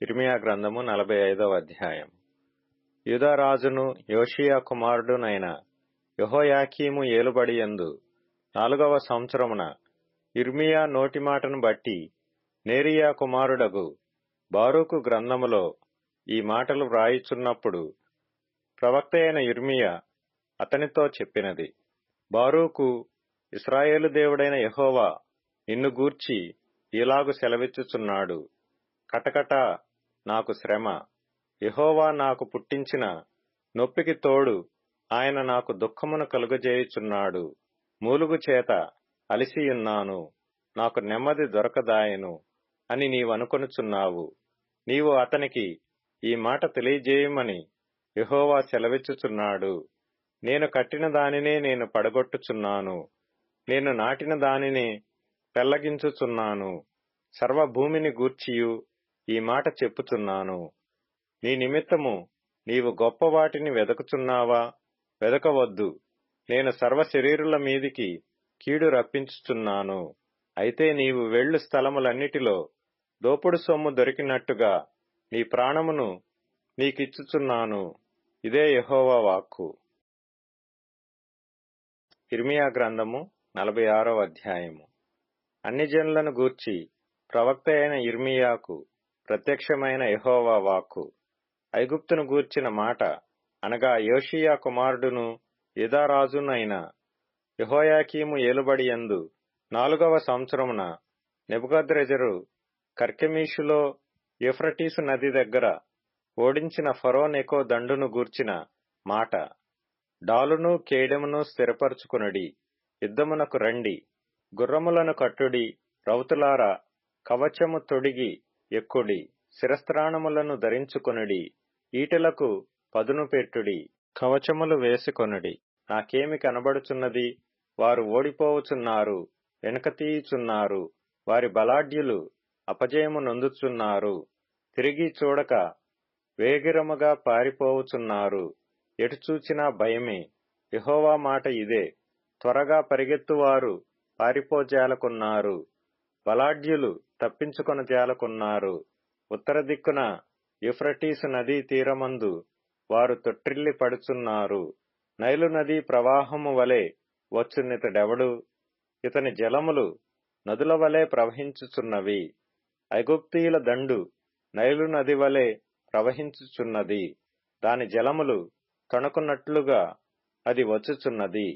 ఇర్మియా గ్రంథము 45వ అధ్యాయం. యూదా రాజును యోషీయా కుమారుడునైన యెహోయాకీము ఏలుబడియందు 4వ సంవత్సరమున ఇర్మియా నోటి మాటను బట్టి నేరియా కుమారుడగు బారూకు గ్రంథములో ఈ మాటలు వ్రాయుచున్నప్పుడు ప్రవక్తయైన ఇర్మియా అతనితో చెప్పినది. బారూకు, ఇశ్రాయేలు దేవుడైన యెహోవా నిన్ను గూర్చి ఇలాగు సెలవిచ్చుచున్నాడు. కటకట నాకు శ్రమ, యెహోవా నాకు పుట్టించిన నొప్పికి తోడు ఆయన నాకు దుఃఖమును కలుగజేయుచున్నాడు. మూలుగు చేత అలిసియున్నాను, నాకు నెమ్మది దొరకదాయెను అని నీవనుకొనుచున్నావు. నీవు అతనికి ఈ మాట తెలియజేయమని యెహోవా సెలవిచ్చుచున్నాడు. నేను కట్టిన దానినే నేను పడగొట్టుచున్నాను, నేను నాటిన దానినే పెళ్లగించుచున్నాను. సర్వభూమిని గూర్చియు ఈ మాట చెప్పుచున్నాను. నీ నిమిత్తము నీవు గొప్ప వాటిని వెదకుచున్నావా? వెదకవద్దు. నేను సర్వశరీరుల మీదికి కీడు రప్పించుచున్నాను. అయితే నీవు వెళ్ళు స్థలములన్నిటిలో దోపుడు సొమ్ము దొరికినట్టుగా నీ ప్రాణమును నీకిచ్చుచున్నాను. ఇదే యెహోవా వాక్కు. ఇర్మియా గ్రంథము 46వ అధ్యాయము. అన్ని జనులను గూర్చి ప్రవక్త అయిన ఇర్మియాకు ప్రత్యక్షమైన యెహోవా వాక్కు. ఐగుప్తును గూర్చిన మాట, అనగా యోషీయా కుమారుడును యూదారాజునైన యెహోయాకీము ఏలుబడియందు 4వ సంవత్సరమున నెబుకద్రెజరు కర్కెమీషులో యూఫ్రటీసు నది దగ్గర ఓడించిన ఫరో నెకో దండును గూర్చిన మాట. డాలును కేడెమును స్థిరపరచుకొనుడి, యుద్ధమునకు రండి. గుర్రములను కట్టుడి, రౌతులారా కవచము తొడిగి ఎక్కుడి. శిరస్త్రాణములను ధరించుకొనుడి, ఈటెలకు పదును పెట్టుడి, కవచములు వేసుకొనుడి. నాకేమి కనబడుచున్నది? వారు ఓడిపోవుచున్నారు, వెనుక తీయుచున్నారు. వారి బలాఢ్యులు అపజయము నొందుచున్నారు. తిరిగి చూడక వేగిరముగా పారిపోవుచున్నారు. ఎటు చూచినా భయమే. యెహోవా మాట ఇదే. త్వరగా పరిగెత్తువారు పారిపోజాలకున్నారు, బలాఢ్యులు తప్పించుకొనజాలకున్నారు. ఉత్తర దిక్కున యూఫ్రటీసు నదీ తీరమందు వారు తొట్టిల్లి పడుచున్నారు. నైలు నదీ ప్రవాహము వలె వచ్చునితడెవడు? ఇతని జలములు నదుల వలె ప్రవహించుచున్నవి. ఐగుప్తీయుల దండు నైలు నది వలె ప్రవహించుచున్నది. దాని జలములు తణుకున్నట్లుగా అది వచ్చుచున్నది.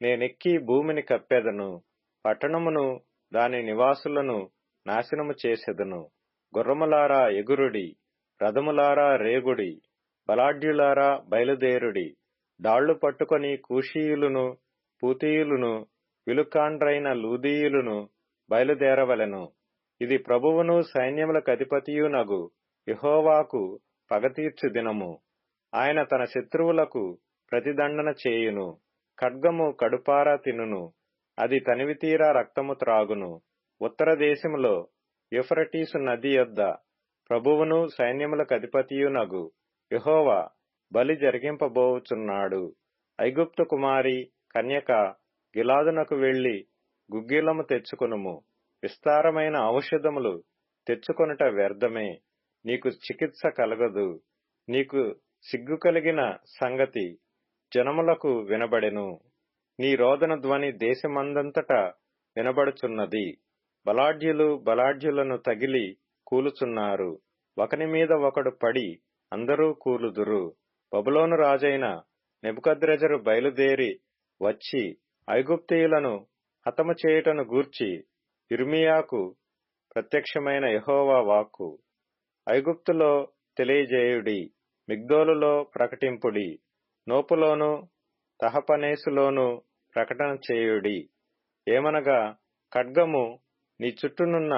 నేనెక్కి భూమిని కప్పెదను, పట్టణమును దాని నివాసులను నాశనము చేసెదను. గుర్రములారా ఎగురుడి, రథములారా రేగుడి, బలాఢ్యులారా బయలుదేరుడి. డాళ్లు పట్టుకొని కూషీయులును పూతీయులును విలుకాండ్రైన లూదీయులును బయలుదేరవలెను. ఇది ప్రభువును సైన్యములకధిపతియునగు యెహోవాకు పగతీర్చు దినము. ఆయన తన శత్రువులకు ప్రతిదండన చేయును. ఖడ్గము కడుపారా తినును, అది తనివితీరా రక్తము త్రాగును. ఉత్తర దేశములో యూఫ్రటీసు నది యొద్ద ప్రభువును సైన్యములకధిపతియునగు యెహోవా బలి జరిగింపబోవుచున్నాడు. ఐగుప్తు కుమారి కన్యక, గిలాదునకు వెళ్లి గుగ్గిలము తెచ్చుకొనుము. విస్తారమైన ఔషధములు తెచ్చుకొనుట వ్యర్థమే, నీకు చికిత్స కలగదు. నీకు సిగ్గు కలిగిన సంగతి జనములకు వినబడెను. నీ రోదన ధ్వని దేశమందంతటా వినబడుచున్నది. బలాఢ్యులు బలాఢ్యులను తగిలి కూలుచున్నారు. ఒకని మీద ఒకడు పడి అందరూ కూలుదురు. బబులోను రాజైన నెబుకద్రెజరు బయలుదేరి వచ్చి ఐగుప్తీయులను హతము చేయుటను గూర్చి ఇర్మియాకు ప్రత్యక్షమైన యెహోవా వాక్కు. ఐగుప్తులో తెలియజేయుడి, మిగ్దోలులో ప్రకటింపుడి, నోపులోను తహపనేసులోను ప్రకటన చేయుడి. ఏమనగా, ఖడ్గము నీ చుట్టూనున్న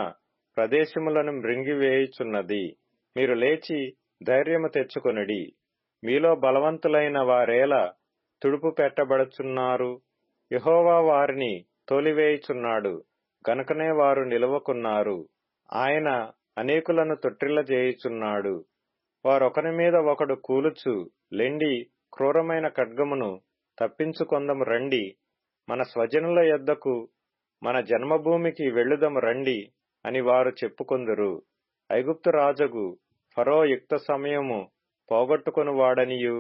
ప్రదేశములను మృంగివేయుచున్నది. మీరు లేచి ధైర్యము తెచ్చుకొనుడి. మీలో బలవంతులైన వారేలా తుడుపు పెట్టబడుచున్నారు? యెహోవా వారిని తోలివేయుచున్నాడు గనుకనే వారు నిలువకున్నారు. ఆయన అనేకులను తొట్టిల్లజేయుచున్నాడు. వారొకని మీద ఒకడు కూలుచు, లెండి, క్రూరమైన ఖడ్గమును తప్పించుకొందము రండి. మన స్వజనుల యొద్దకు, మన జన్మభూమికి వెళ్ళుదము రండి అని వారు చెప్పుకొందురు. ఐగుప్తు రాజగు ఫరో యుక్త సమయము పోగొట్టుకొనువాడనియు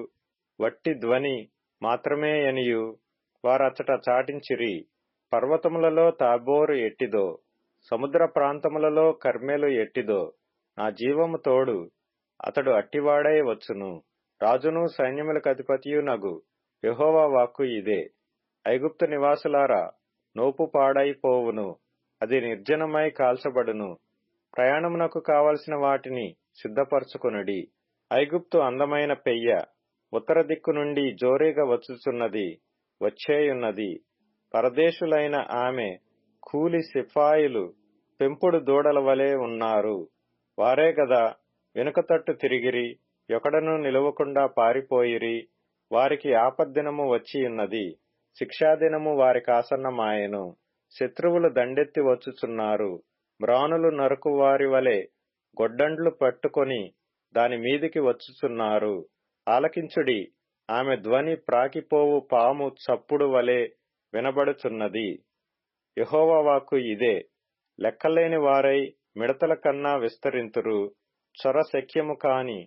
వట్టి ధ్వని మాత్రమే అనియు వారచ్చట చాటించిరి. పర్వతములలో తాబోరు ఎట్టిదో, సముద్ర ప్రాంతములలో కర్మెలు ఎట్టిదో, నా జీవము తోడు అతడు అట్టివాడై వచ్చును. రాజును సైన్యములకు అధిపతియునగు యెహోవా వాక్కు ఇదే. ఐగుప్తు నివాసులారా, నోపు పాడైపోవును, అది నిర్జనమై కాల్చబడును. ప్రయాణమునకు కావలసిన వాటిని సిద్ధపరచుకొనుడి. ఐగుప్తు అందమైన పెయ్య, ఉత్తర దిక్కు నుండి జోరీగా వచ్చుచున్నది, వచ్చేయున్నది. పరదేశులైన ఆమె కూలి సిపాయిలు పెంపుడు దూడల వలె ఉన్నారు. వారే గదా వెనుక తట్టు తిరిగిరి, ఎక్కడనూ నిలవకుండా పారిపోయిరి. వారికి ఆపద్దినము వచ్చియున్నది, శిక్షాదినము వారికాసన్నమాయెను. శత్రువులు దండెత్తి వచ్చుచున్నారు, మ్రానులు నరుకు వారి వలె గొడ్డండ్లు పట్టుకొని దాని మీదికి వచ్చుచున్నారు. ఆలకించుడి, ఆమె ధ్వని ప్రాకిపోవు పాము చప్పుడు వలె వినబడుచున్నది. యెహోవా వాక్కు ఇదే. లెక్కలేని వారై మిడతల కన్నా విస్తరింతురు. చొర శక్యము కాని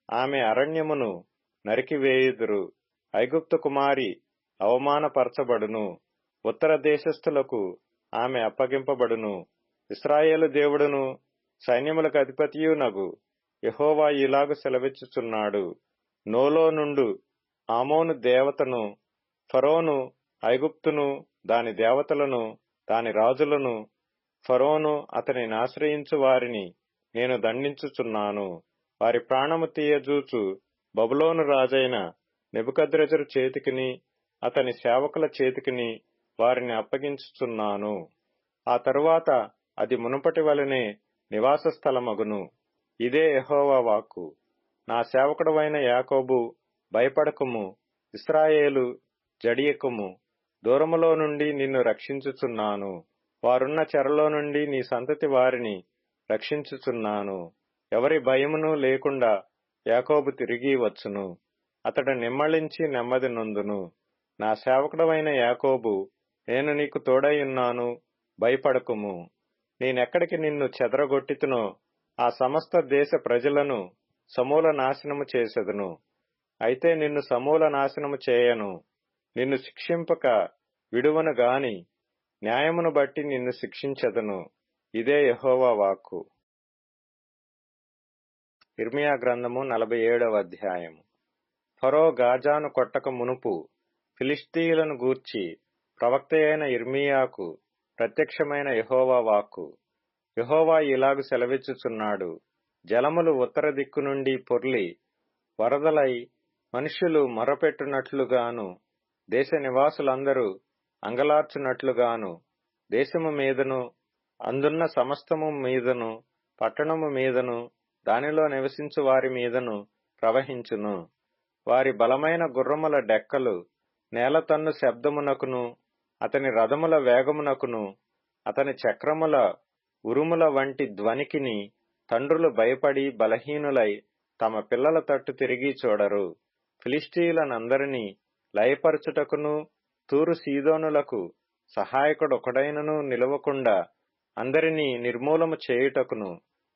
ఆమె అరణ్యమును నరికివేయుదురు. ఐగుప్తు కుమారి అవమానపరచబడును, ఉత్తర దేశస్థులకు ఆమె అప్పగింపబడును. ఇశ్రాయేలు దేవుడును సైన్యములకు అధిపతియునగు యెహోవా ఇలాగు సెలవిచ్చుచున్నాడు. నోలో నుండు ఆమోను దేవతను, ఫరోను ఐగుప్తును దాని దేవతలను, దాని రాజులను, ఫరోను అతనిని ఆశ్రయించు వారిని నేను దండించుచున్నాను. వారి ప్రాణము తీయజూచు బబులోను రాజైన నెబుకద్రెజరు చేతికిని అతని సేవకుల చేతికిని వారిని అప్పగించుచున్నాను. ఆ తరువాత అది మునుపటి వలనే నివాస స్థలమగును. ఇదే యెహోవా వాక్కు. నా సేవకుడవైన యాకోబు, భయపడకుము. ఇశ్రాయేలు, జడియకుము. దూరములో నుండి నిన్ను రక్షించుచున్నాను. వారున్న చెరలో నుండి నీ సంతతి వారిని రక్షించుచున్నాను. ఎవరి భయమును లేకుండా యాకోబు తిరిగి వచ్చును. అతడు నిమ్మళించి నెమ్మది నొందును. నా సేవకుడవైన యాకోబు, నేను నీకు తోడైయున్నాను, భయపడకుము. నేనెక్కడికి నిన్ను చెదరగొట్టితునో ఆ సమస్త దేశ ప్రజలను సమూల నాశనము చేసెదను. అయితే నిన్ను సమూల నాశనము చేయను. నిన్ను శిక్షింపక విడువను గాని న్యాయమును బట్టి నిన్ను శిక్షించెదను. ఇదే యెహోవా వాక్కు. ఇర్మియా గ్రంథము 47వ అధ్యాయము. ఫరో గాజాను కొట్టక మునుపు ఫిలిష్తీయులను గూర్చి ప్రవక్తయైన ఇర్మియాకు ప్రత్యక్షమైన యెహోవా వాక్కు. యెహోవా ఇలాగు సెలవిచ్చుచున్నాడు. జలములు ఉత్తర దిక్కు నుండి పొర్లి వరదలై మనుష్యులు మొరపెట్టునట్లుగాను, దేశ నివాసులందరూ అంగలార్చునట్లుగాను దేశము మీదను, అందున్న సమస్తము మీదను, పట్టణము మీదను, దానిలో నివసించు వారి మీదను ప్రవహించును. వారి బలమైన గుర్రముల డెక్కలు నేల తన్ను శబ్దమునకును, అతని రథముల వేగమునకును, అతని చక్రముల ఉరుముల వంటి ధ్వనికిని తండ్రులు భయపడి బలహీనులై తమ పిల్లల తట్టు తిరిగి చూడరు. ఫిలిష్తీయులనందరినీ లయపరచుటకును, తూరు సీదోనులకు సహాయకుడొకడైనను నిలవకుండా అందరినీ నిర్మూలము చేయుటకును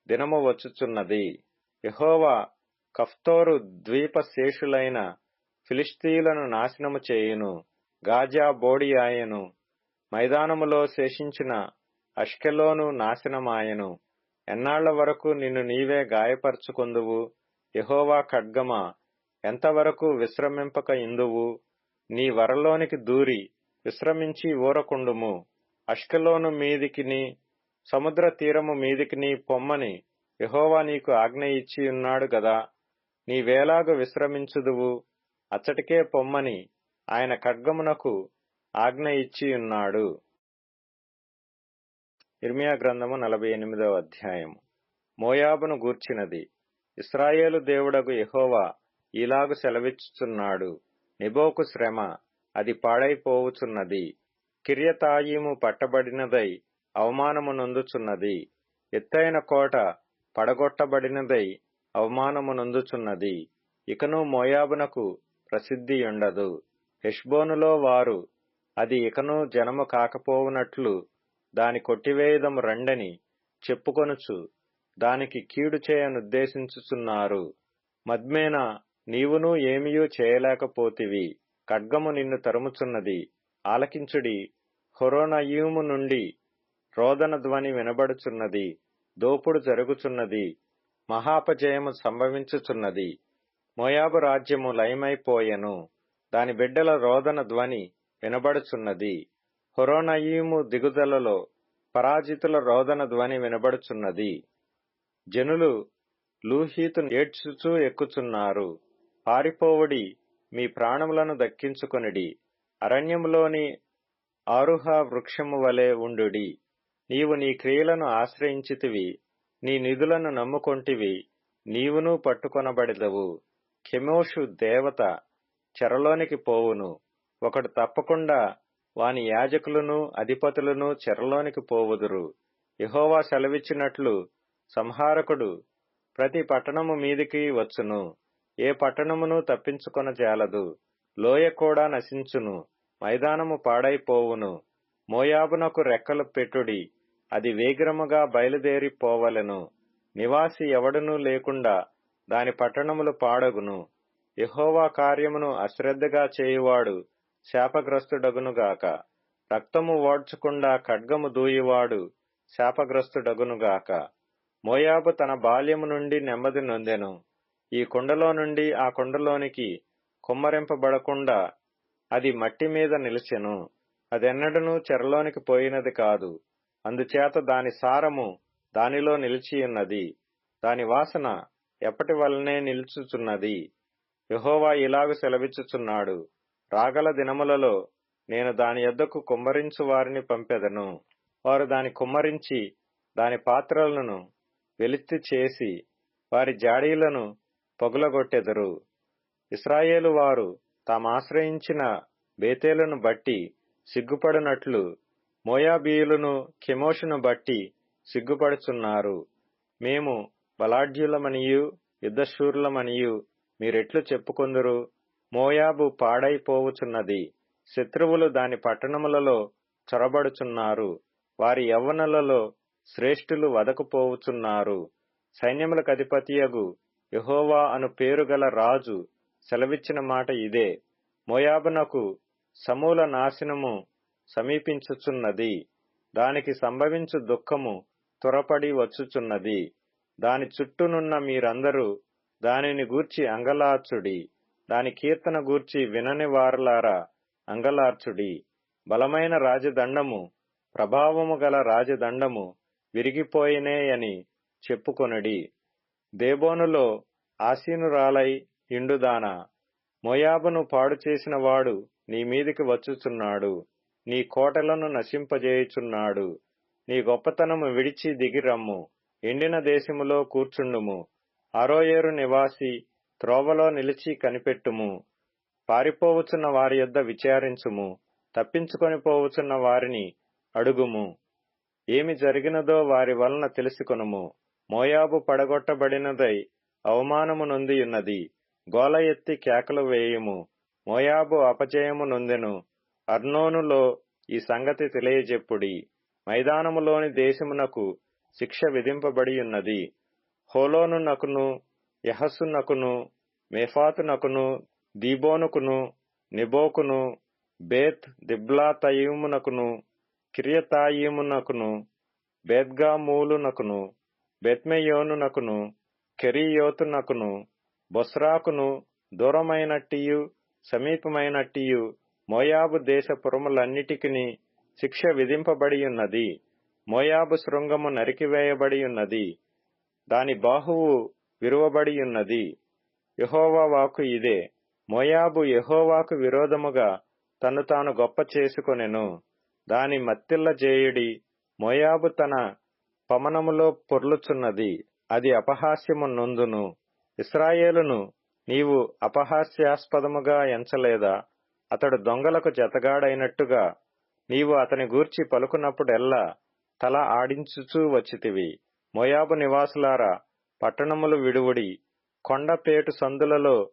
దినము వచ్చుచున్నది. యెహోవా కఫ్తోరు ద్వీప శేషులైన ఫిలిష్తీయులను నాశనము చేయును. గాజా బోడి ఆయను. మైదానములో శేషించిన అష్కెలోను నాశనమాయెను. ఎన్నాళ్ల వరకు నిన్ను నీవే గాయపరచుకొందువు? యెహోవా ఖడ్గమా, ఎంతవరకు విశ్రమింపక ఇందువు? నీ వరలోనికి దూరి విశ్రమించి ఊరకుండుము. అష్కెలోను మీదికిని సముద్ర తీరము మీదికిని పొమ్మని యెహోవా నీకు ఆజ్ఞ ఇచ్చియున్నాడు గదా. నీవేలాగు విశ్రమించుదువు? అచ్చటికే పొమ్మని ఆయన ఖడ్గమునకు ఆజ్ఞ ఇచ్చియున్నాడు. ఇర్మియా గ్రంథము 48వ అధ్యాయము. మోయాబును గూర్చినది. ఇశ్రాయేలు దేవుడగు యెహోవా ఇలాగు సెలవిచ్చుచున్నాడు. నెబోకు శ్రమ, అది పాడైపోవుచున్నది. కిర్యతాయిము పట్టబడినదై అవమానము నొందుచున్నది. ఎత్తైన కోట పడగొట్టబడినదై అవమానము నొందుచున్నది. ఇకను మోయాబునకు ప్రసిద్ధియుండదు. హెష్బోనులో వారు అది ఇకను జనము కాకపోవునట్లు దాని కొట్టివేయుదము రండని చెప్పుకొనుచు దానికి కీడు చేయనుద్దేశించుచున్నారు. మద్మేనా, నీవును ఏమియూ చేయలేకపోతివి. ఖడ్గము నిన్ను తరుముచున్నది. ఆలకించుడి. హొరొనయీము నుండి రోదన ధ్వని వినబడుచున్నది. దోపుడు జరుగుచున్నది. మహాపజయము సంభవించుచున్నది. మోయాబు రాజ్యము లయమైపోయెను. దాని బిడ్డల రోదన ధ్వని వినబడుచున్నది. హొరొనయీము దిగుదలలో పరాజితుల రోదన ధ్వని వినబడుచున్నది. జనులు లూహీతు ఏడ్చుచూ ఎక్కుచున్నారు. పారిపోవుడి, మీ ప్రాణములను దక్కించుకొనిడి. అరణ్యములోని ఆరుహ వృక్షము వలె ఉండుడి. నీవు నీ క్రియలను ఆశ్రయించితివి, నీ నిధులను నమ్ముకొంటివి, నీవునూ పట్టుకొనబడెదవు. కెమోషు దేవత చెరలోనికి పోవును. ఒకడు తప్పకుండా వాని యాజకులను అధిపతులను చెరలోనికి పోవుదురు. యెహోవా సెలవిచ్చినట్లు సంహారకుడు ప్రతి పట్టణము మీదికి వచ్చును. ఏ పట్టణమును తప్పించుకొనజాలదు. లోయ కూడా నశించును. మైదానము పాడైపోవును. మోయాబునకు రెక్కలు పెట్టుడి. అది వేగిరముగా బయలుదేరి పోవలెను. నివాసి ఎవడునూ లేకుండా దాని పట్టణములు పాడగును. యెహోవా కార్యమును అశ్రద్ధగా చేయువాడు శాపగ్రస్తుడగునుగాక. రక్తము ఓడ్చకుండా ఖడ్గము దూయువాడు శాపగ్రస్తుడగునుగాక. మోయాబు తన బాల్యము నుండి నెమ్మది నొందెను. ఈ కుండలో నుండి ఆ కుండలోనికి కుమ్మరింపబడకుండా అది మట్టి మీద నిలిచెను. అదెన్నడనూ చెరలోనికి పోయినది కాదు. అందుచేత దాని సారము దానిలో నిలిచియున్నది. దాని వాసన ఎప్పటి వలనే నిలుచుచున్నది. యెహోవా ఇలాగు సెలవిచ్చుచున్నాడు. రాగల దినములలో నేను దాని యొద్దకు కుమ్మరించు వారిని పంపెదను. వారు దాని కుమ్మరించి దాని పాత్రలను వెలితి చేసి వారి జాడీలను పగులగొట్టెదరు. ఇశ్రాయేలు వారు తామాశ్రయించిన బేతేలును బట్టి సిగ్గుపడినట్లు మోయాబీయులను కెమోషును బట్టి సిగ్గుపడుచున్నారు. మేము బలాఢ్యులమనియు యుద్ధశూరులమనియు మీరెట్లు చెప్పుకొందురు? మోయాబు పాడైపోవుచున్నది. శత్రువులు దాని పట్టణములలో చొరబడుచున్నారు. వారి యవ్వనులలో శ్రేష్ఠులు వదకుపోవుచున్నారు. సైన్యములకు అధిపతియగు యెహోవా అను పేరుగల రాజు సెలవిచ్చిన మాట ఇదే. మోయాబునకు సమూల నాశనము సమీపించుచున్నది. దానికి సంభవించు దుఃఖము త్వరపడి వచ్చుచున్నది. దాని చుట్టూనున్న మీరందరూ దానిని గూర్చి అంగలార్చుడి. దాని కీర్తన గూర్చి వినని వారలారా అంగలార్చుడి. బలమైన రాజదండము, ప్రభావము గల రాజదండము విరిగిపోయినేయని చెప్పుకొనుడి. దేబోనులో ఆసీనురాలై ఇండుదానా, మోయాబును పాడు చేసిన వాడు నీ మీదికి వచ్చుచున్నాడు. నీ కోటలను నశింపజేయుచున్నాడు. నీ గొప్పతనము విడిచి దిగిరమ్ము. ఎండిన దేశములో కూర్చుండుము. అరోయేరు నివాసి, త్రోవలో నిలిచి కనిపెట్టుము. పారిపోవుచున్న వారి యొద్ద విచారించుము. తప్పించుకొని పోవుచున్న వారిని అడుగుము. ఏమి జరిగినదో వారి వలన తెలుసుకొనుము. మోయాబు పడగొట్టబడినదై అవమానము నొందియున్నది. గోల ఎత్తి కేకలు వేయుము. మోయాబు అపజయము నొందెను. అర్నోనులో ఈ సంగతి తెలియజెప్పుడి. మైదానములోని దేశమునకు శిక్ష విధింపబడియున్నది. హోలోనునకును యహసునకును మేఫాతునకును దీబోనుకును నెబోకును బేత్ దిబ్లాతయీమునకును కిర్యతాయీమునకును బేత్గామూలునకును బెత్మెయోనునకును కెరీయోతునకును బొస్రాకును దూరమైనట్టియు సమీపమైనట్టియు మోయాబు దేశ పురములన్నిటికిని శిక్ష విధింపబడియున్నది. మోయాబు శృంగము నరికివేయబడియున్నది. దాని బాహువు విరువబడియున్నది. యెహోవా వాక్కు ఇదే. మోయాబు యెహోవాకు విరోధముగా తన్ను తాను గొప్ప చేసుకొనెను. దాని మత్తిల్ల జేయుడి. మోయాబు తన పమనములో పొర్లుచున్నది. అది అపహాస్యము నొందును. ఇశ్రాయేలును నీవు అపహాస్యాస్పదముగా ఎంచలేదా? అతడు దొంగలకు జతగాడైనట్టుగా నీవు అతని గూర్చి పలుకున్నప్పుడెల్లా తల ఆడించుచూ వచ్చితివి. మోయాబు నివాసులారా, పట్టణములు విడువుడి. కొండపేటు సందులలో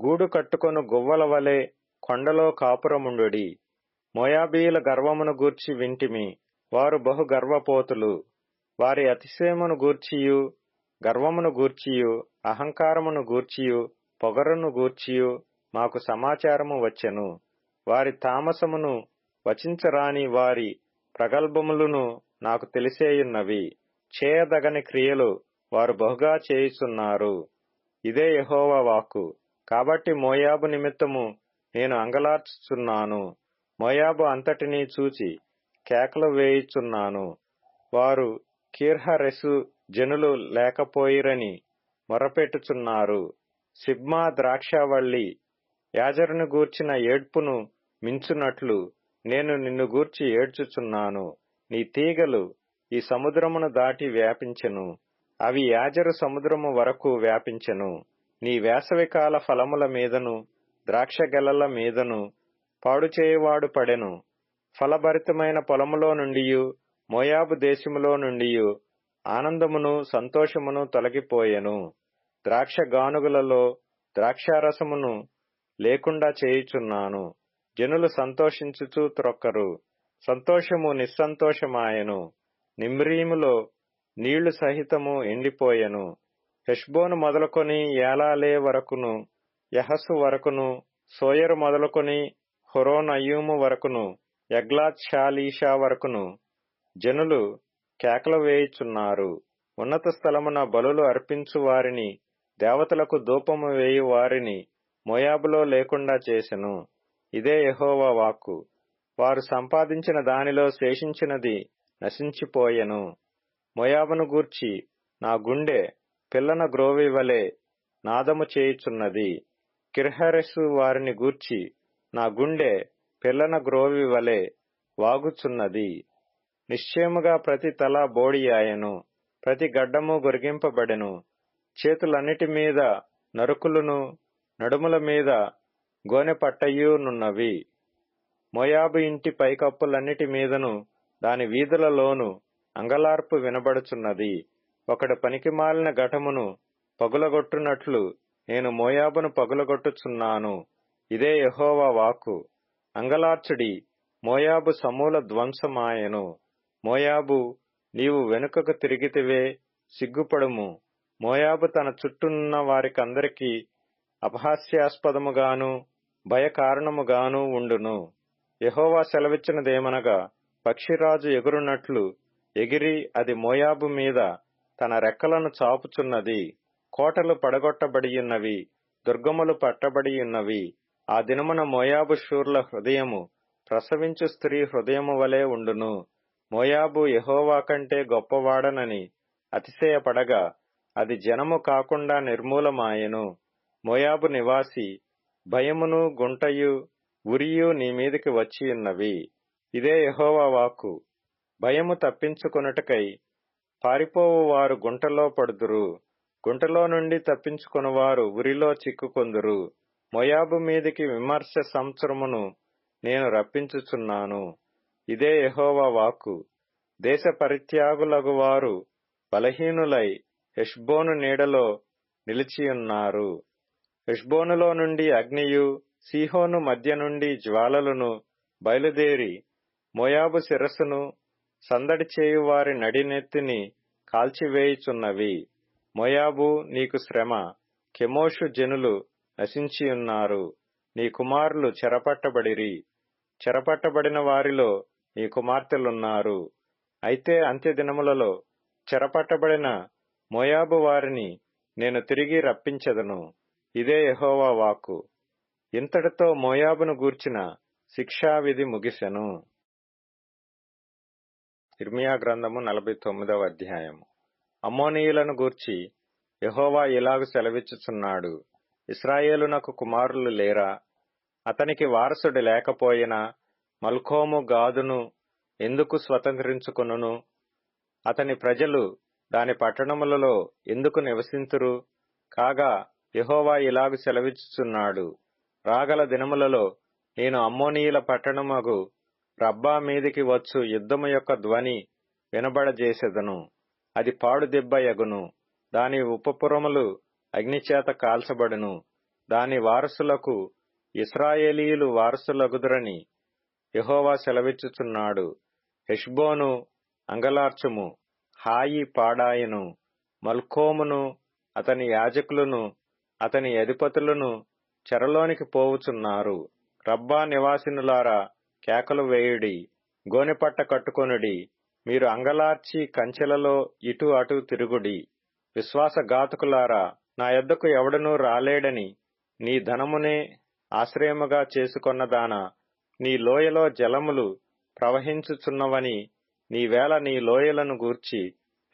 గూడు కట్టుకొను గువ్వల వలె కొండలో కాపురముండుడి. మోయాబీయుల గర్వమును గూర్చి వింటిమి. వారు బహు గర్వపోతులు. వారి అతిశయమును గూర్చియు గర్వమును గూర్చియు అహంకారమును గూర్చియు పొగరును గూర్చియు మాకు సమాచారము వచ్చెను. వారి తామసమును వచించరాని వారి ప్రగల్భములను నాకు తెలిసేయున్నవి. చేయదగని క్రియలు వారు బహుగా చేయుచున్నారు. ఇదే యెహోవా వాక్కు. కాబట్టి మోయాబు నిమిత్తము నేను అంగలార్చుచున్నాను. మోయాబు అంతటినీ చూచి కేకలు వేయుచున్నాను. వారు కీర్హరెసు జనులు లేకపోయిరని మొరపెట్టుచున్నారు. సిబ్మా ద్రాక్షావల్లి యాజరుని గూర్చిన ఏడ్పును మించునట్లు నేను నిన్ను గూర్చి ఏడ్చుచున్నాను. నీ తీగలు ఈ సముద్రమును దాటి వ్యాపించెను. అవి యాజరు సముద్రము వరకు వ్యాపించెను. నీ వేసవికాల ఫలముల మీదను ద్రాక్షగెలల మీదను పాడుచేయువాడు పడెను. ఫలభరితమైన పొలములో నుండియు మోయాబు దేశములో నుండియు ఆనందమును సంతోషమును తొలగిపోయెను. ద్రాక్ష గానుగులలో ద్రాక్షారసమును లేకుండా చేయుచున్నాను. జనులు సంతోషించుచు త్రొక్కరు. సంతోషము నిస్సంతోషమాయెను. నిమ్రీములో నీళ్లు సహితము ఎండిపోయెను. హెష్బోను మొదలుకొని ఏలాలే వరకును, యహసు వరకును, సోయరు మొదలుకొని హొరోనయ్యూము వరకును, ఎగ్లాత్ షాలీషా వరకును జనులు కేకలు వేయుచున్నారు. ఉన్నత స్థలమున బలులు అర్పించు వారిని, దేవతలకు ధూపము వేయు వారిని మోయాబులో లేకుండా చేసెను. ఇదే యెహోవా వాక్కు. వారు సంపాదించిన దానిలో శేషించినది నశించిపోయెను. మోయాబును గూర్చి నా గుండె పిల్లన గ్రోవి వలె నాదము చేయుచున్నది. కిర్హరెసు వారిని గూర్చి నా గుండె పిల్లన గ్రోవి వలె వాగుచున్నది. నిశ్చయముగా ప్రతి తల బోడియాయెను, ప్రతి గడ్డము గొరిగింపబడెను. చేతులన్నిటి మీద నరుకులును, నడుముల మీద గోనెపట్టయునున్నవి. మోయాబు ఇంటి పైకప్పులన్నిటి మీదను దాని వీధులలోను అంగలార్పు వినబడుచున్నది. ఒకడు పనికిమాలిన ఘటమును పగులగొట్టునట్లు నేను మోయాబును పగులగొట్టుచున్నాను. ఇదే యెహోవా వాక్కు. అంగలార్చుడి, మోయాబు సమూల ధ్వంసమాయెను. మోయాబు, నీవు వెనుకకు తిరిగితివే, సిగ్గుపడుము. మోయాబు తన చుట్టూనున్న వారికందరికీ అపహాస్యాస్పదముగాను భయకారణముగాను ఉండును. యెహోవా సెలవిచ్చినదేమనగా, పక్షిరాజు ఎగురునట్లు ఎగిరి అది మోయాబు మీద తన రెక్కలను చాపుచున్నది. కోటలు పడగొట్టబడియున్నవి, దుర్గములు పట్టబడియున్నవి. ఆ దినమున మోయాబు శూరుల హృదయము ప్రసవించు స్త్రీ హృదయము వలె ఉండును. మోయాబు యెహోవా కంటే గొప్పవాడనని అతిశయపడగా అది జనము కాకుండా నిర్మూలమాయెను. మోయాబు నివాసి, భయమును గుంటయు ఉరియు నీ మీదికి వచ్చియున్నవి. ఇదే యెహోవా వాక్కు. భయము తప్పించుకొనుటకై పారిపోవు వారు గుంటలో పడుదురు. గుంటలో నుండి తప్పించుకొనువారు ఉరిలో చిక్కుకొందురు. మోయాబు మీదికి విమర్శ సంవత్సరమును నేను రప్పించుచున్నాను. ఇదే యెహోవా వాక్కు. దేశ పరిత్యాగులగు వారు బలహీనులై హెష్బోను నీడలో నిలిచియున్నారు. హెష్బోనులో నుండి అగ్నియు, సీహోను మధ్య నుండి జ్వాలలను బయలుదేరి మోయాబు శిరస్సును, సందడి చేయు వారి నడినెత్తిని కాల్చివేయుచున్నవి. మోయాబు, నీకు శ్రమ. కెమోషు జనులు నశించియున్నారు. నీ కుమారులు చెరపట్టబడిరి. చెరపట్టబడిన వారిలో నీ కుమార్తెలున్నారు. అయితే అంత్యదినములలో చెరపట్టబడిన మోయాబు వారిని నేను తిరిగి రప్పించెదను. ఇదే యెహోవా వాక్కు. ఇంతటితో మోయాబును గూర్చిన శిక్షావిధి ముగిసెను. ఇర్మియా గ్రంథము 49వ అధ్యాయము. అమ్మోనీయులను గూర్చి యెహోవా ఇలాగు సెలవిచ్చుచున్నాడు. ఇశ్రాయేలునకు కుమారులు లేరా? అతనికి వారసుడు లేకపోయినా మల్కోము గాదును ఎందుకు స్వతంత్రించుకొనును? అతని ప్రజలు దాని పట్టణములలో ఎందుకు నివసింతురు? కాగా యెహోవా ఇలాగు సెలవిచ్చుచున్నాడు. రాగల దినములలో నేను అమ్మోనీయుల పట్టణమగు రబ్బా మీదికి వచ్చు యుద్ధము యొక్క ధ్వని వినబడజేసెదను. అది పాడుదెబ్బయగును. దాని ఉపపురములు అగ్నిచేత కాల్చబడును. దాని వారసులకు ఇశ్రాయేలీయులు వారసులగుదురని యెహోవా సెలవిచ్చుచున్నాడు. హెష్బోను, అంగలార్చుము. హాయి పాడాయను, మల్కోమును అతని యాజకులను అతని అధిపతులను చెరలోనికి పోవుచున్నారు. రబ్బా నివాసినులారా, కేకలు వేయుడి, గోనెపట్ట కట్టుకొనుడి, మీరు అంగలార్చి కంచెలలో ఇటు అటు తిరుగుడి. విశ్వాసఘాతకులారా, నా యొద్దకు ఎవడనూ రాలేడని నీ ధనమునే ఆశ్రయముగా చేసుకొన్నదానా, నీ లోయలో జలములు ప్రవహించుచున్నవని నీవేళ నీ లోయలను గూర్చి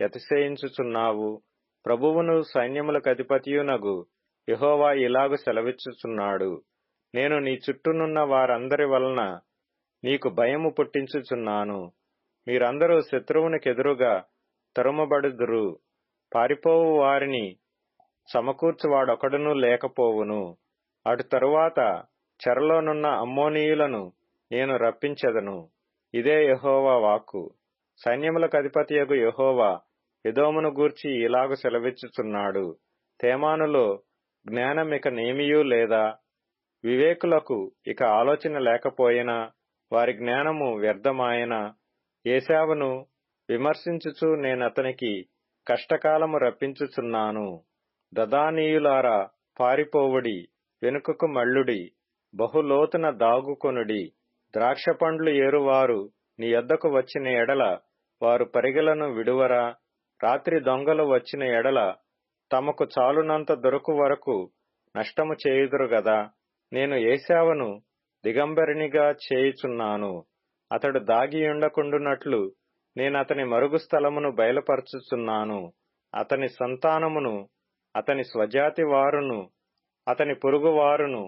అతిశయించుచున్నావు? ప్రభువును సైన్యములకధిపతియునగు యెహోవా ఇలాగు సెలవిచ్చుచున్నాడు, నేను నీ చుట్టూనున్న వారందరి వలన నీకు భయము పుట్టించుచున్నాను. మీరందరూ శత్రువునికెదురుగా తరుమబడుదురు. పారిపోవు వారిని సమకూర్చువాడొకడునూ లేకపోవును. అటు తరువాత చెరలోనున్న అమ్మోనీయులను నేను రప్పించెదను. ఇదే యెహోవా వాక్కు. సైన్యములకధిపతియగు యెహోవా ఎదోమును గూర్చి ఇలాగు సెలవిచ్చుచున్నాడు, తేమానులో జ్ఞానమిక నేమియూ లేదా? వివేకులకు ఇక ఆలోచన లేకపోయినా వారి జ్ఞానము వ్యర్థమాయనా? ఏశావును విమర్శించుచు నేనతనికి కష్టకాలము రప్పించుచున్నాను. దదానీయులారా, పారిపోవుడి, వెనుకకు మళ్ళుడి, బహులోతున దాగుకొనుడి. ద్రాక్షపండ్లు ఏరువారు నీ యొద్దకు వచ్చిన ఎడల వారు పరిగెలను విడువరా? రాత్రి దొంగలు వచ్చిన ఎడల తమకు చాలునంత దొరకు వరకు నష్టము చేయుదురు గదా. నేను ఏశావును దిగంబరినిగా చేయుచున్నాను. అతడు దాగియుండకుండునట్లు నేనతని మరుగు స్థలమును బయలుపరచుచున్నాను. అతని సంతానమును, అతని స్వజాతి వారును, అతని పొరుగువారును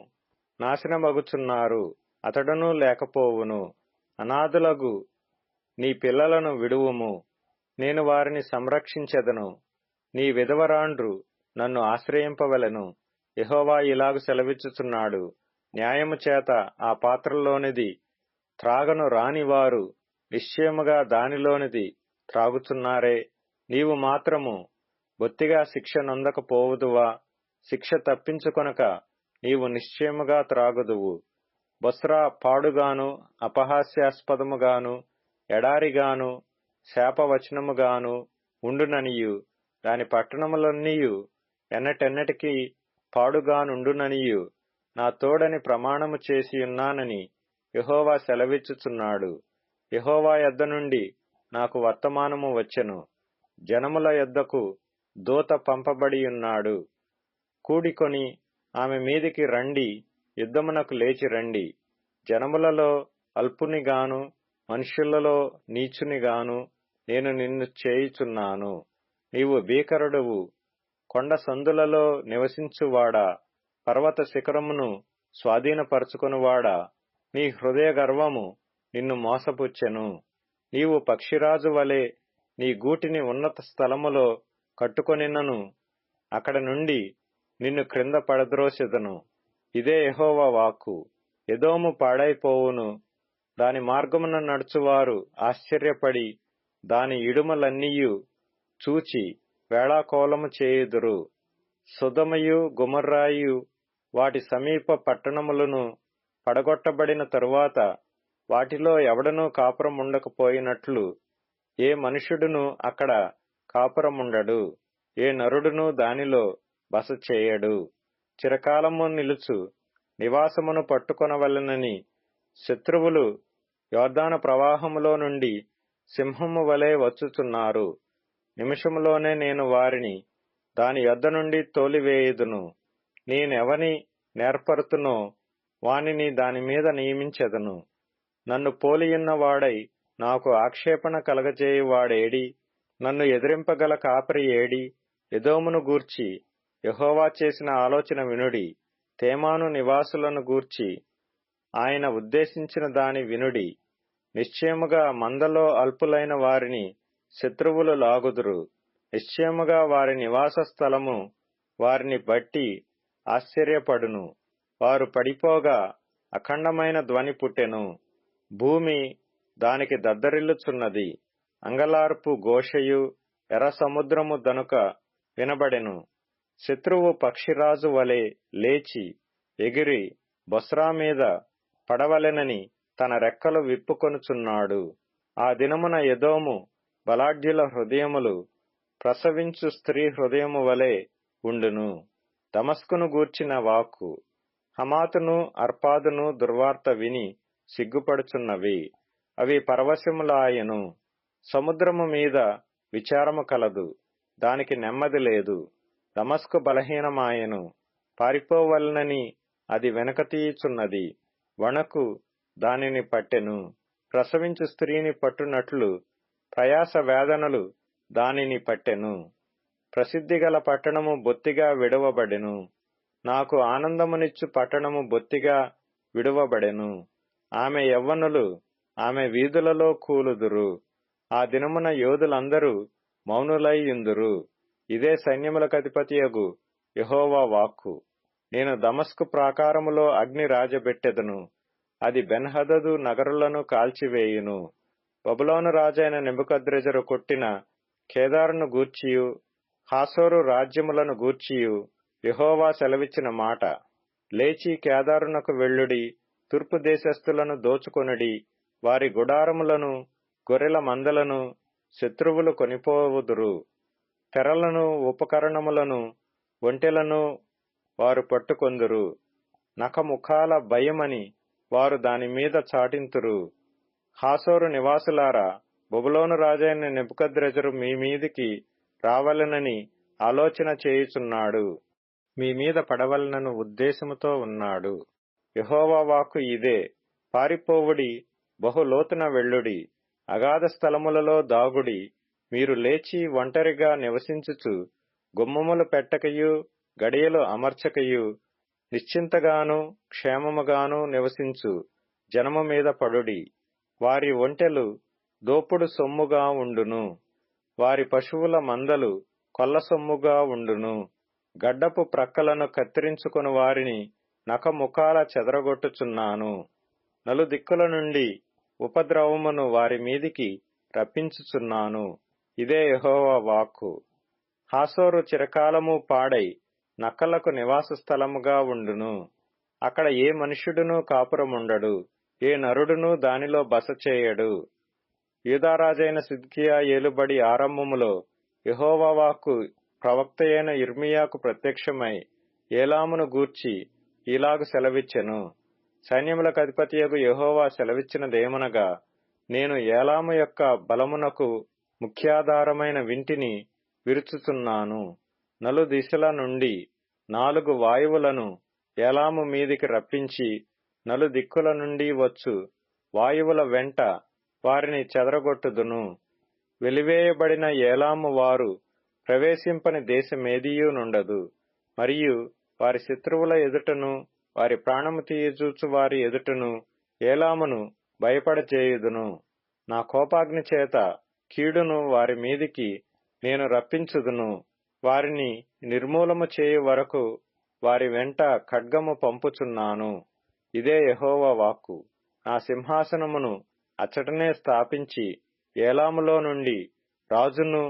నాశనమగుచున్నారు. అతడునూ లేకపోవును. అనాథులగు నీ పిల్లలను విడువుము, నేను వారిని సంరక్షించెదను. నీ విధవరాండ్రు నన్ను ఆశ్రయింపవలెను. యెహోవా ఇలాగు సెలవిచ్చుచున్నాడు, న్యాయము చేత ఆ పాత్రలోనిది త్రాగను రాని వారు నిశ్చయముగా దానిలోనిది త్రాగుచున్నారే. నీవు మాత్రము బొత్తిగా శిక్ష నొందకపోవుదువా? శిక్ష తప్పించుకొనక నీవు నిశ్చయముగా త్రాగుదువు. బొస్రా పాడుగాను, అపహాస్యాస్పదముగాను, ఎడారిగాను, శాపవచనముగాను ఉండుననియు, దాని పట్టణములన్నీయు ఎన్నటెన్నటికీ పాడుగానుండుననియు నా తోడని ప్రమాణము చేసియున్నానని యెహోవా సెలవిచ్చుచున్నాడు. యెహోవా యొద్ద నుండి నాకు వర్తమానము వచ్చెను. జనముల యొద్దకు దూత పంపబడియున్నాడు. కూడికొని ఆమె మీదికి రండి, యుద్ధమునకు లేచి రండి. జనములలో అల్పునిగాను, మనుష్యులలో నీచునిగాను నేను నిన్ను చేయుచున్నాను. నీవు భీకరుడువు, కొండ సందులలో నివసించువాడా, పర్వత శిఖరమును స్వాధీనపరచుకొనువాడా, నీ హృదయ గర్వము నిన్ను మోసపుచ్చెను. నీవు పక్షిరాజు వలె నీ గూటిని ఉన్నత స్థలములో కట్టుకొనినను అక్కడ నుండి నిన్ను క్రింద పడద్రోసెదను. ఇదే యెహోవా వాక్కు. ఎదోము పాడైపోవును. దాని మార్గమున నడుచువారు ఆశ్చర్యపడి దాని ఇడుమలన్నీయు చూచి వేళాకోళము చేయుదురు. సొదొమయు గొమొర్రాయు వాటి సమీప పట్టణములను పడగొట్టబడిన తరువాత వాటిలో ఎవడనూ కాపురముండకపోయినట్లు ఏ మనుష్యుడును అక్కడ కాపురముండడు, ఏ నరుడును దానిలో బస చేయడు. చిరకాలము నిలుచు నివాసమును పట్టుకొనవలెనని శత్రువులు యొర్దాను ప్రవాహములో నుండి సింహము వలె వచ్చుచున్నారు. నిమిషములోనే నేను వారిని దాని యొద్ద నుండి తోలివేయుదును. నేనెవని నేర్పరుతునో వానిని దానిమీద నియమించెదను. నన్ను పోలియున్న వాడై నాకు ఆక్షేపణ కలగజేయువాడేడి? నన్ను ఎదిరింపగల కాపరి ఏడి? ఎదోమును గూర్చి యెహోవా చేసిన ఆలోచన వినుడి. తేమాను నివాసులను గూర్చి ఆయన ఉద్దేశించిన దాని వినుడి. నిశ్చయముగా మందలో అల్పులైన వారిని శత్రువులు లాగుదురు. నిశ్చయముగా వారి నివాస స్థలము వారిని బట్టి ఆశ్చర్యపడును. వారు పడిపోగా అఖండమైన ధ్వని పుట్టెను. భూమి దానికి దద్దరిల్లుచున్నది. అంగలార్పు ఘోషయు ఎర్ర సముద్రము దనుక వినబడెను. శత్రువు పక్షిరాజు వలె లేచి ఎగిరి బొస్రా మీద పడవలెనని తన రెక్కలు విప్పుకొనుచున్నాడు. ఆ దినమున ఎదోము బలాఢ్యుల హృదయములు ప్రసవించు స్త్రీ హృదయము వలె ఉండును. దమస్కును గూర్చిన వాక్కు. హమాతును అర్పాదును దుర్వార్త విని సిగ్గుపడుచున్నవి. అవి పరవశములాయెను. సముద్రము మీద విచారము కలదు, దానికి నెమ్మది లేదు. దమస్కు బలహీనమాయెను, పారిపోవలనని అది వెనకతీయుచున్నది. వణకు దానిని పట్టెను. ప్రసవించు స్త్రీని పట్టునట్లు ప్రయాస వేదనలు దానిని పట్టెను. ప్రసిద్ధిగల పట్టణము బొత్తిగా విడువబడెను. నాకు ఆనందమునిచ్చు పట్టణము బొత్తిగా విడువబడెను. ఆమె యవ్వనులు ఆమె వీధులలో కూలుదురు. ఆ దినమున యోధులందరూ మౌనులైయుందురు. ఇదే సైన్యములకధిపతియగు యెహోవా వాక్కు. నేను దమస్కు ప్రాకారములో అగ్ని రాజబెట్టెదను, అది బెన్హదదు నగరులను కాల్చివేయును. బబులోను రాజైన నెబుకద్రెజరు కొట్టిన కేదారును గూర్చియు హాసోరు రాజ్యములను గూర్చియు యెహోవా సెలవిచ్చిన మాట. లేచి కేదారునకు వెళ్ళుడి, తూర్పు దేశస్థులను దోచుకొనుడి. వారి గుడారములను గొర్రెల మందలను శత్రువులు కొనిపోవుదురు. తెరలను ఉపకరణములను ఒంటెలను వారు పట్టుకొందురు. నఖముఖాల భయమని వారు దానిమీద చాటింతురు. హాసోరు నివాసులారా, బబులోను రాజైన నెబుకద్రెజరు మీ మీదికి రావలెనని ఆలోచన చేయుచున్నాడు. మీ మీద పడవలనను ఉద్దేశముతో ఉన్నాడు. యెహోవా వాక్కు ఇదే. పారిపోవుడి, బహులోతున వెళ్ళుడి, అగాధ స్థలములలో దాగుడి. మీరు లేచి ఒంటరిగా నివసించుచు గుమ్మములు పెట్టకయు గడియలు అమర్చకయు నిశ్చింతగాను క్షేమముగాను నివసించు జనము మీద పడుడి. వారి ఒంటెలు దోపుడు సొమ్ముగా ఉండును, వారి పశువుల మందలు కొల్ల సొమ్ముగా ఉండును. గడ్డపు ప్రక్కలను కత్తిరించుకుని వారిని నఖముఖాల చెదరగొట్టుచున్నాను. నలుదిక్కుల నుండి ఉపద్రవమును వారి మీదికి రప్పించుచున్నాను. ఇదే యెహోవా వాక్కు. హాసోరు చిరకాలము పాడై నక్కలకు నివాస స్థలముగా ఉండును. అక్కడ ఏ మనుష్యుడునూ కాపురముండడు, ఏ నరుడునూ దానిలో బస చేయడు. యూదారాజైన సిద్కియా ఏలుబడి ఆరంభములో యెహోవా వాక్కు ప్రవక్తయైన యిర్మీయాకు ప్రత్యక్షమై ఏలామును గూర్చి ఇలాగు సెలవిచ్చెను. సైన్యములకధిపతియగు యెహోవా సెలవిచ్చినదేమనగా, నేను ఏలాము యొక్క బలమునకు ముఖ్యాధారమైన వింటిని విరుచుచున్నాను. నలుదిశల నుండి 4 వాయువులను ఏలాము మీదికి రప్పించి నలుదిక్కుల నుండి వచ్చు వాయువుల వెంట వారిని చెదరగొట్టుదును. వెలివేయబడిన ఏలాము వారు ప్రవేశింపని దేశమేదియూ నుండదు. మరియు వారి శత్రువుల ఎదుటను వారి ప్రాణము తీయజూచు వారి ఎదుటను ఏలామును భయపడచేయుదును. నా కోపాగ్ని చేత కీడును వారి మీదికి నేను రప్పించుదును. వారిని నిర్మూలము చేయు వరకు వారి వెంట ఖడ్గము పంపుచున్నాను. ఇదే యెహోవా వాక్కు. నా సింహాసనమును అచ్చటనే స్థాపించి ఏలాములో నుండి రాజును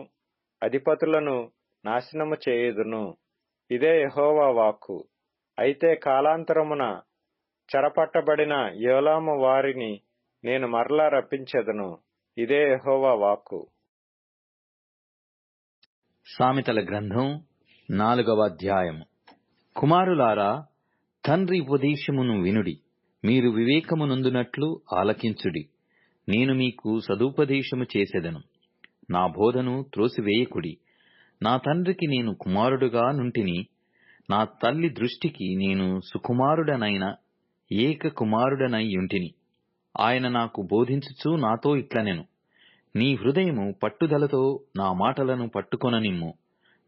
అధిపతులను నాశనము చేయుదును. ఇదే యెహోవా వాక్కు. అయితే కాలాంతరమున చెరపట్టబడిన ఏలాము వారిని నేను మరలా రప్పించెదను. ఇదే యెహోవా వాక్కు. సామెతల గ్రంథం 4వ అధ్యాయము. కుమారులారా, తండ్రి ఉపదేశమును వినుడి, మీరు వివేకమునందునట్లు ఆలకించుడి. నేను మీకు సదుపదేశము చేసెదను, నా బోధను త్రోసివేయకుడి. నా తండ్రికి నేను కుమారుడుగా నుంటిని, నా తల్లి దృష్టికి నేను సుకుమారుడనైన ఏక కుమారుడనై యుంటిని. ఆయన నాకు బోధించుచు నాతో ఇట్లనెను, నీ హృదయము పట్టుదలతో నా మాటలను పట్టుకొననిమ్ము.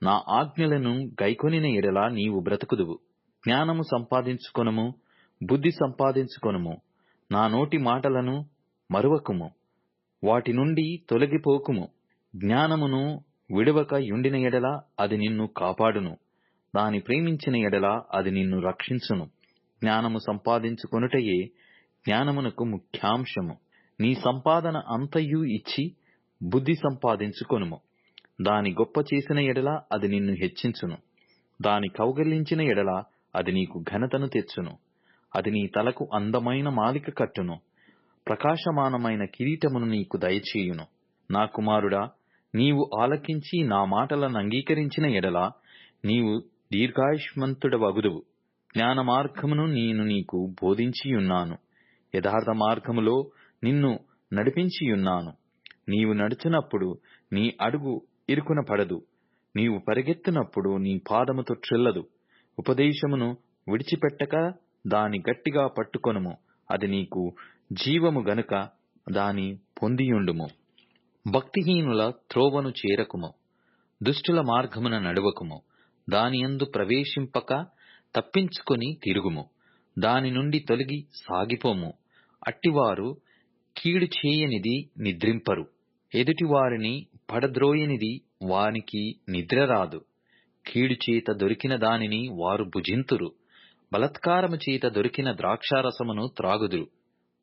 నా ఆజ్ఞలను గైకొనిన ఎడల నీవు బ్రతుకుదువు. జ్ఞానము సంపాదించుకొనుము, బుద్ధి సంపాదించుకొనుము. నా నోటి మాటలను మరువకుము, వాటి నుండి తొలగిపోకుము. జ్ఞానమును విడువక యుండిన ఎడల అది నిన్ను కాపాడును. దాని ప్రేమించిన ఎడల అది నిన్ను రక్షించును. జ్ఞానము సంపాదించుకొనుటయే జ్ఞానమునకు ముఖ్యాంశము. నీ సంపాదన అంతయు ఇచ్చి బుద్ధి సంపాదించుకొనుము. దాని గొప్ప చేసిన ఎడల అది నిన్ను హెచ్చించును. దాని కౌగలించిన ఎడల అది నీకు ఘనతను తెచ్చును. అది నీ తలకు అందమైన మాలిక కట్టును, ప్రకాశమానమైన కిరీటమును నీకు దయచేయును. నా కుమారుడా, నీవు ఆలకించి నా మాటలను అంగీకరించిన ఎడల నీవు దీర్ఘాయుష్మంతుడవగుదువు. జ్ఞాన మార్గమును నేను నీకు బోధించియున్నాను, యథార్థ మార్గములో నిన్ను నడిపించియున్నాను. నీవు నడుచునప్పుడు నీ అడుగు ఇరుకున పడదు, నీవు పరిగెత్తునప్పుడు నీ పాదము తొట్రిల్లదు. ఉపదేశమును విడిచిపెట్టక దాని గట్టిగా పట్టుకొనుము, అది నీకు జీవము గనుక దాని పొందియుండుము. భక్తిహీనుల త్రోవను చేరకుము, దుష్టుల మార్గమున నడువకుము. దానియందు ప్రవేశింపక తప్పించుకొని తిరుగుము, దాని నుండి తొలగి సాగిపోము. అట్టివారు కీడు చేయనిది నిద్రింపరు, ఎదుటివారిని పడద్రోయనిది వానికి నిద్రరాదు. కీడు చేత దొరికిన దానిని వారు భుజింతురు, బలాత్కారము చేత దొరికిన ద్రాక్షారసమును త్రాగుదురు.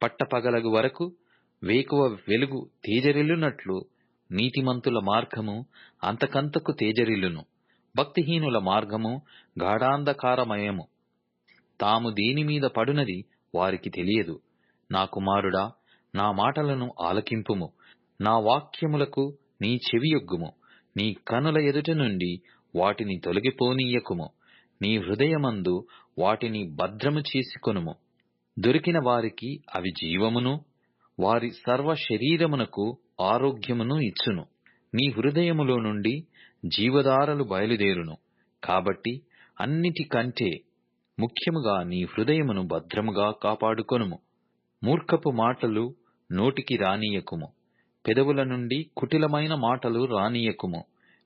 పట్టపగలగు వరకు వేకువ వెలుగు తేజరిల్లునట్లు నీతిమంతుల మార్గము అంతకంతకు తేజరిల్లును. భక్తిహీనుల మార్గము గాఢాంధకారమయము, తాము దేనిమీద పడునది వారికి తెలియదు. నా కుమారుడా, నా మాటలను ఆలకింపుము, నా వాక్యములకు నీ చెవియొగ్గుము. నీ కనుల ఎదుట నుండి వాటిని తొలగిపోనీయకుము, నీ హృదయమందు వాటిని భద్రము చేసుకొనుము. దొరికిన వారికి అవి జీవమును, వారి సర్వ శరీరమునకు ఆరోగ్యమును ఇచ్చును. నీ హృదయములో నుండి జీవధారలు బయలుదేరును. కాబట్టి అన్నిటికంటే ముఖ్యముగా నీ హృదయమును భద్రముగా కాపాడుకొనుము. మూర్ఖపు మాటలు నోటికి రానీయకుము, పెదవుల నుండి కుటిలమైన మాటలు రానీయకుము.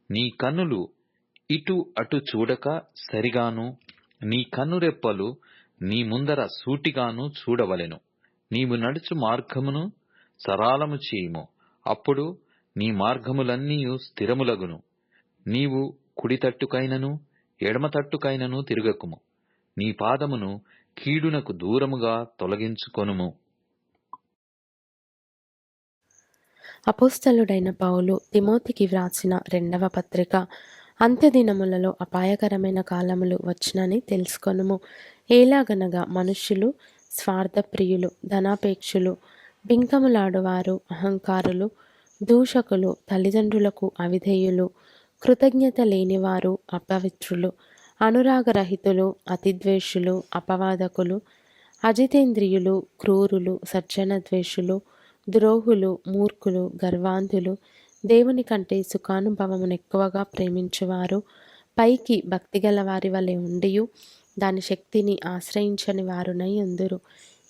నీ కన్నులు ఇటు అటు చూడక సరిగాను, నీ కన్నురెప్పలు నీ ముందర సూటిగాను చూడవలెను. నీవు నడుచు మార్గమును సరళము చేయుము, అప్పుడు నీ మార్గములన్నీయు స్థిరములగును. నీవు కుడి తట్టుకైనను ఎడమ తట్టుకైనను తిరగకుము, నీ పాదమును కీడునకు దూరముగా తొలగించుకొనుము. అపోస్తలుడైన పౌలు తిమోతికి వ్రాసిన 2వ పత్రిక. అంత్యదినములలో అపాయకరమైన కాలములు వచ్చునని తెలుసుకొనుము. ఏలాగనగా మనుష్యులు స్వార్థప్రియులు, ధనాపేక్షులు, బింకములాడువారు, అహంకారులు, దూషకులు, తల్లిదండ్రులకు అవిధేయులు, కృతజ్ఞత లేనివారు, అపవిత్రులు, అనురాగరహితులు, అతిద్వేషులు, అపవాదకులు, అజితేంద్రియులు, క్రూరులు, సజ్జనద్వేషులు, ద్రోహులు, మూర్ఖులు, గర్వాంధులు, దేవుని కంటే సుఖానుభవమును ఎక్కువగా ప్రేమించువారు, పైకి భక్తిగల వారి వలె ఉండియు దాని శక్తిని ఆశ్రయించని వారునై ఉందురు.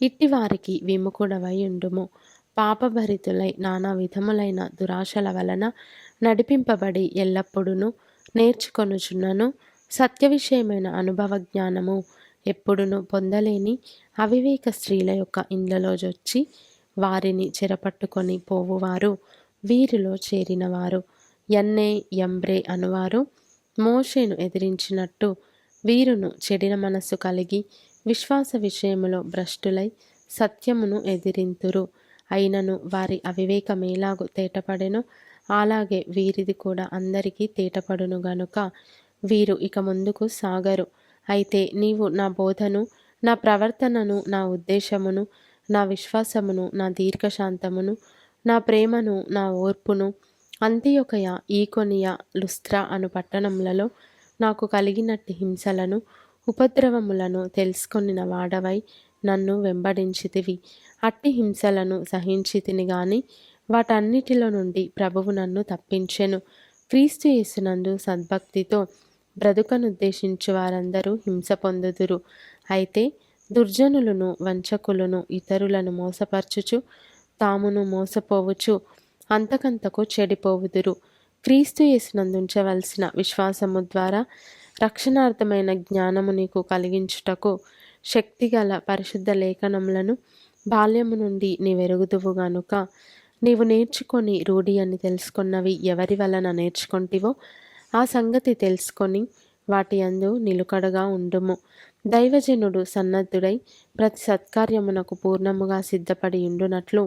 ఇట్టి వారికి విముఖుడవై ఉండుము. పాపభరితులై నానా విధములైన దురాశల వలన నడిపింపబడి ఎల్లప్పుడూ నేర్చుకొనుచున్నను సత్య విషయమైన అనుభవ జ్ఞానము ఎప్పుడును పొందలేని అవివేక స్త్రీల యొక్క ఇండ్లలో జొచ్చి వారిని చెరపట్టుకొని పోవువారు వీరిలో చేరినవారు. యన్నే యంబ్రే అనువారు మోషేను ఎదిరించినట్టు వీరును చెడిన మనస్సు కలిగి విశ్వాస విషయములో భ్రష్టులై సత్యమును ఎదిరింతురు. అయినను వారి అవివేకమేలాగు తేటపడెనో అలాగే వీరిది కూడా అందరికీ తేటపడును గనుక వీరు ఇక ముందుకు సాగరు. అయితే నీవు నా బోధను, నా ప్రవర్తనను, నా ఉద్దేశమును, నా విశ్వాసమును, నా దీర్ఘశాంతమును, నా ప్రేమను, నా ఓర్పును అంతియొకయ, ఈకొనియ, లుస్త్రా అను పట్టణములలో నాకు కలిగినట్టి హింసలను, ఉపద్రవములను తెలుసుకొనిన వాడవై నన్ను వెంబడించితివి. అట్టి హింసలను సహించితిని గాని వాటన్నిటిలో నుండి ప్రభువు నన్ను తప్పించెను. క్రీస్తు యేసునందు సద్భక్తితో బ్రతుకనుద్దేశించు వారందరూ హింస పొందుదురు. అయితే దుర్జనులను, వంచకులను, ఇతరులను మోసపరచుచు తామును మోసపోవచ్చు అంతకంతకు చెడిపోవుదురు. క్రీస్తు యేసునందుంచవలసిన విశ్వాసము ద్వారా రక్షణార్థమైన జ్ఞానము నీకు కలిగించుటకు శక్తిగల పరిశుద్ధ లేఖనములను బాల్యము నుండి నీవెరుగుదువు గనుక నీవు నేర్చుకొని రూఢి అని తెలుసుకున్నవి ఎవరి వలన నేర్చుకొంటివో ఆ సంగతి తెలుసుకొని వాటి యందు నిలుకడగా ఉండుము. దైవజనుడు సన్నద్ధుడై ప్రతి సత్కార్యమునకు పూర్ణముగా సిద్ధపడి ఉండునట్లు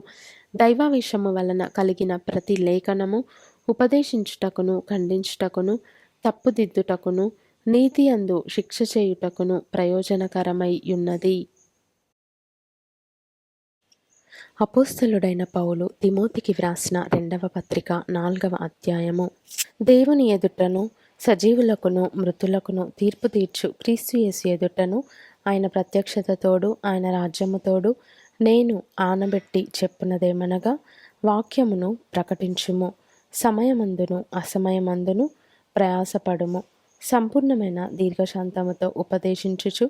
దైవావేశము వలన కలిగిన ప్రతి లేఖనము ఉపదేశించుటకును, ఖండించుటకును, తప్పుదిద్దుటకును, నీతి యందు శిక్ష చేయుటకును ప్రయోజనకరమై ఉన్నది. అపోస్తలుడైన పౌలు తిమోతికి వ్రాసిన 2వ పత్రిక 4వ అధ్యాయము. దేవుని ఎదుటను సజీవులకును మృతులకును తీర్పు తీర్చు క్రీస్తు యేసు ఎదుటను ఆయన ప్రత్యక్షతతోడు ఆయన రాజ్యముతోడు నేను ఆనబెట్టి చెప్పునదేమనగా, వాక్యమును ప్రకటించుము, సమయమందును అసమయమందును ప్రయాసపడుము, సంపూర్ణమైన దీర్ఘశాంతముతో ఉపదేశించుచు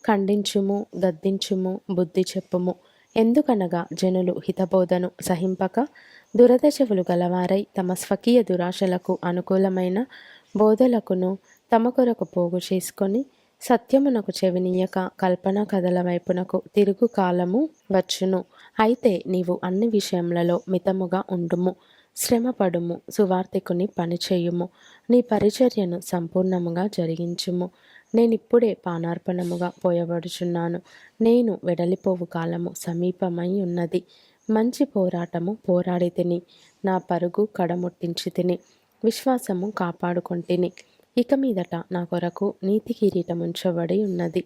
ఖండించుము, గద్దించుము, బుద్ధి చెప్పుము. ఎందుకనగా జనులు హితబోధను సహింపక దురదశవులు గలవారై తమ స్వకీయ దురాశలకు అనుకూలమైన బోధలకును తమ కొరకు పోగు చేసుకొని సత్యమునకు చెవినీయక కల్పనా కథల వైపునకు తిరుగు కాలము వచ్చును. అయితే నీవు అన్ని విషయములలో మితముగా ఉండుము, శ్రమపడుము, సువార్తికుని పనిచేయుము, నీ పరిచర్యను సంపూర్ణముగా జరిగించుము. నేనిప్పుడే పానార్పణముగా పోయబడుచున్నాను, నేను వెడలిపోవు కాలము సమీపమై ఉన్నది. మంచి పోరాటము పోరాడి తిని, నా పరుగు కడముట్టించి తిని, విశ్వాసము కాపాడుకొంటిని. ఇక మీదట నా కొరకు నీతి కిరీటం ఉంచబడి ఉన్నది.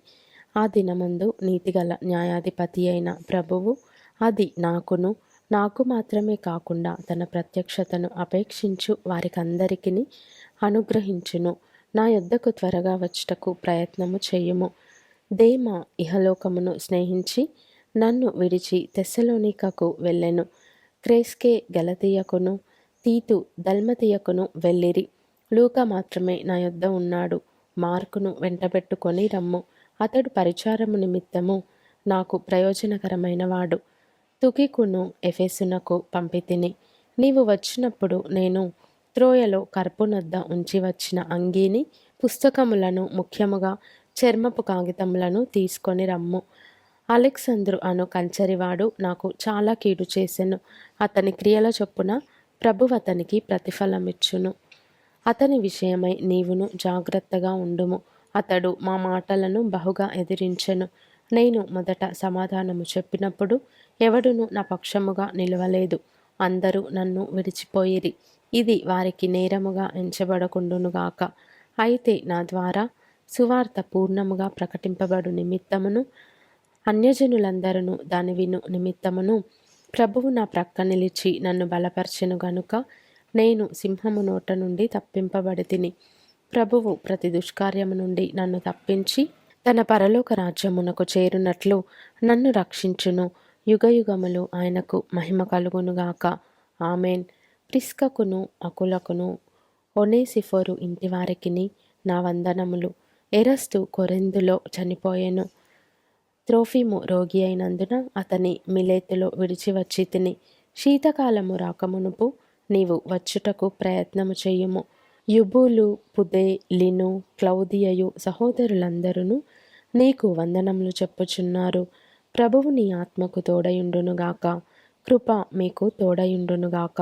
ఆ దినమందు నీతిగల న్యాయాధిపతి అయిన ప్రభువు అది నాకు మాత్రమే కాకుండా తన ప్రత్యక్షతను అపేక్షించు వారికందరికీ అనుగ్రహించును. నా యొద్దకు త్వరగా వచ్చుటకు ప్రయత్నము చేయుము. దేమ ఇహలోకమును స్నేహించి నన్ను విడిచి తెస్సలోనికకు వెళ్ళెను. క్రేస్కే గలతీయకును తీతు దల్మతీయకును వెళ్ళిరి. లూకా మాత్రమే నా యొద్ద ఉన్నాడు. మార్కును వెంటబెట్టుకొని రమ్ము. అతడు పరిచారము నిమిత్తము నాకు ప్రయోజనకరమైన వాడు. తుకికును ఎఫెసునకు పంపితిని. నీవు వచ్చినప్పుడు నేను త్రోయలో కర్పునొద్ద ఉంచి వచ్చిన అంగీని, పుస్తకములను, ముఖ్యముగా చర్మపు కాగితములను తీసుకొని రమ్ము. అలెక్సంద్రు అను కంచరివాడు నాకు చాలా కీడు చేసెను. అతని క్రియల చొప్పున ప్రభువు అతనికి ప్రతిఫలమిచ్చును. అతని విషయమై నీవును జాగ్రత్తగా ఉండుము. అతడు మా మాటలను బహుగా ఎదిరించెను. నేను మొదట సమాధానము చెప్పినప్పుడు ఎవడును నా పక్షముగా నిలవలేదు. అందరూ నన్ను విడిచిపోయిరి. ఇది వారికి నేరముగా ఎంచబడకుండునుగాక. అయితే నా ద్వారా సువార్త పూర్ణముగా ప్రకటింపబడు నిమిత్తమును అన్యజనులందరూ దాని విను నిమిత్తమును ప్రభువు నా ప్రక్క నిలిచి నన్ను బలపరచెను గనుక నేను సింహము నోట నుండి తప్పింపబడి తిని. ప్రభువు ప్రతి దుష్కార్యము నుండి నన్ను తప్పించి తన పరలోక రాజ్యమునకు చేరునట్లు నన్ను రక్షించును. యుగయుగములు ఆయనకు మహిమ కలుగునుగాక. ఆమెన్. ప్రిస్కకును అకులకును ఒనేసిఫోరు ఇంటివారికిని నా వందనములు. ఎరస్తు కొరింథులో చనిపోయెను. త్రోఫిము రోగి అయినందున అతని మిలేతులో విడిచి వచ్చి తిని. శీతకాలము రాకమునుపు నీవు వచ్చుటకు ప్రయత్నము చేయుము. యుబూలు, పుదే, లిను, క్లౌదియయు సహోదరులందరూ నీకు వందనములు చెప్పుచున్నారు. ప్రభువు నీ ఆత్మకు తోడయుండునుగాక. కృప మీకు తోడయుండునుగాక.